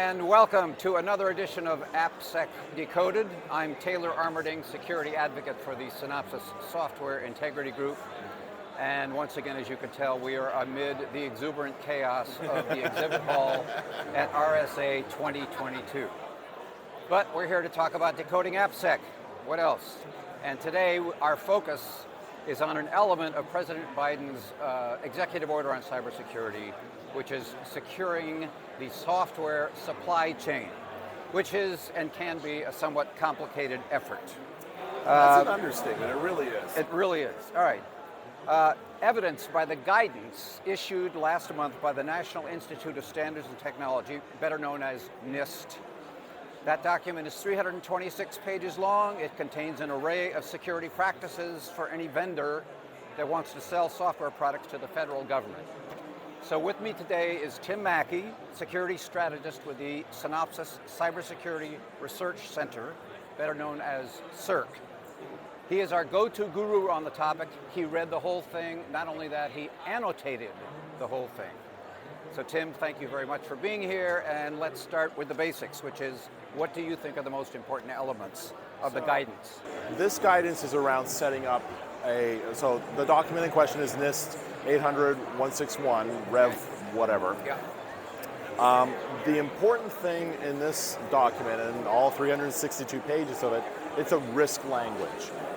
And welcome to another edition of AppSec Decoded. I'm Taylor Armerding, security advocate for the Synopsys Software Integrity Group. And once again, as you can tell, we are amid the exuberant chaos of the exhibit hall at RSA 2022. But we're here to talk about decoding AppSec. What else? And today, our focus is on an element of President Biden's executive order on cybersecurity, which is securing the software supply chain, which is and can be a somewhat complicated effort. That's an understatement, it really is. It really is, all right. Evidenced by the guidance issued last month by the National Institute of Standards and Technology, better known as NIST. That document is 326 pages long. It contains an array of security practices for any vendor that wants to sell software products to the federal government. So with me today is Tim Mackey, security strategist with the Synopsys Cybersecurity Research Center, better known as CERC. He is our go-to guru on the topic. He read the whole thing. Not only that, he annotated the whole thing. So Tim, thank you very much for being here, and let's start with the basics, which is, what do you think are the most important elements of the guidance? This guidance is around setting up so the document in question is NIST 800-161, Rev whatever. Yeah. The important thing in this document, and all 362 pages of it, it's a risk language.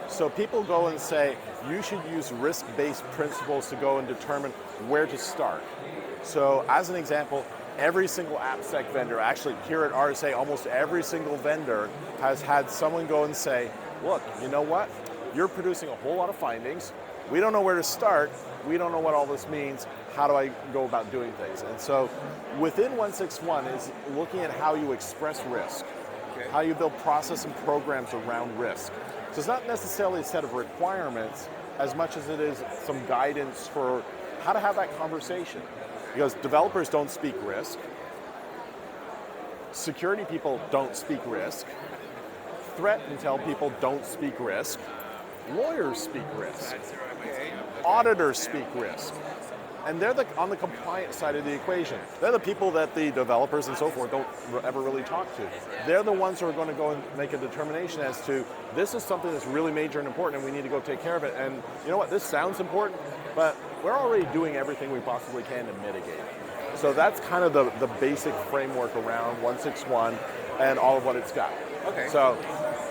So people go and say, you should use risk-based principles to go and determine where to start. So as an example, every single AppSec vendor, actually here at RSA, almost every single vendor has had someone go and say, look, you know what? You're producing a whole lot of findings. We don't know where to start. We don't know what all this means. How do I go about doing things? And so within 161 is looking at how you express risk, how you build process and programs around risk. So it's not necessarily a set of requirements as much as it is some guidance for how to have that conversation. Because developers don't speak risk, security people don't speak risk, threat intel people don't speak risk, lawyers speak risk, auditors speak risk, and they're on the compliance side of the equation. They're the people that the developers and so forth don't ever really talk to. They're the ones who are going to go and make a determination as to, this is something that's really major and important and we need to go take care of it. And you know what, this sounds important, but we're already doing everything we possibly can to mitigate it. So that's kind of the basic framework around 161 and all of what it's got. Okay. So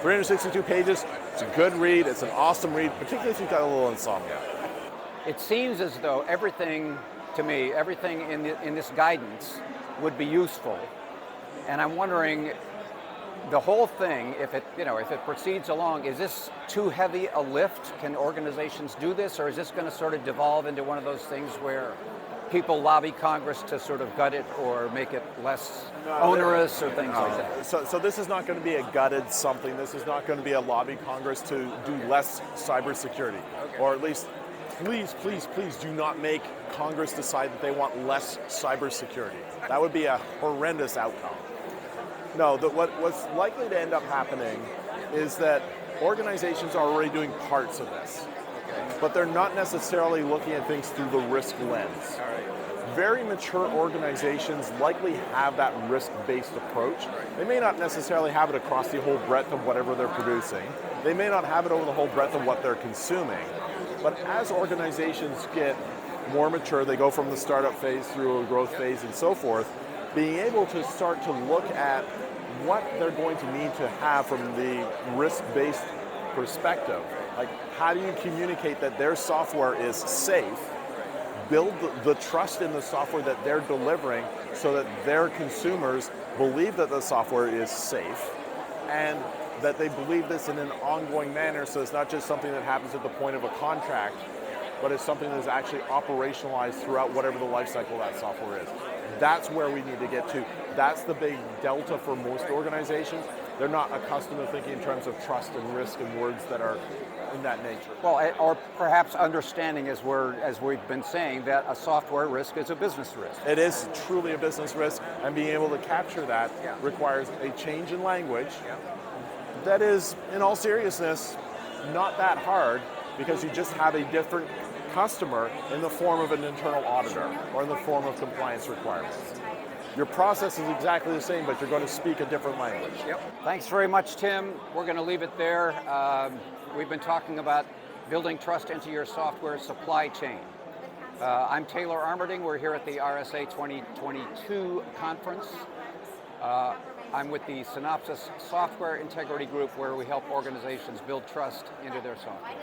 362 pages, it's a good read, it's an awesome read, particularly if you've got a little insomnia. It seems as though everything in this guidance would be useful. And I'm wondering, the whole thing, if it proceeds along, is this too heavy a lift? Can organizations do this, or is this going to sort of devolve into one of those things where people lobby Congress to sort of gut it or make it less onerous or things like that? So this is not going to be a gutted something. This is not going to be a lobby Congress to do less cybersecurity, or at least, please do not make Congress decide that they want less cybersecurity. That would be a horrendous outcome. No, what's likely to end up happening is that organizations are already doing parts of this, but they're not necessarily looking at things through the risk lens. Very mature organizations likely have that risk-based approach. They may not necessarily have it across the whole breadth of whatever they're producing. They may not have it over the whole breadth of what they're consuming. But as organizations get more mature, they go from the startup phase through a growth phase and so forth, being able to start to look at what they're going to need to have from the risk-based perspective. Like, how do you communicate that their software is safe, build the trust in the software that they're delivering so that their consumers believe that the software is safe, and that they believe this in an ongoing manner, so it's not just something that happens at the point of a contract, but it's something that is actually operationalized throughout whatever the life cycle of that software is. That's where we need to get to. That's the big delta for most organizations. They're not accustomed to thinking in terms of trust and risk and words that are in that nature. Well, or perhaps understanding, as we've been saying, that a software risk is a business risk. It is truly a business risk, and being able to capture that requires a change in language that is, in all seriousness, not that hard, because you just have a different customer in the form of an internal auditor or in the form of compliance requirements. Your process is exactly the same, but you're going to speak a different language. Yep. Thanks very much, Tim. We're going to leave it there. We've been talking about building trust into your software supply chain. I'm Taylor Armerding. We're here at the RSA 2022 conference. I'm with the Synopsys Software Integrity Group, where we help organizations build trust into their software.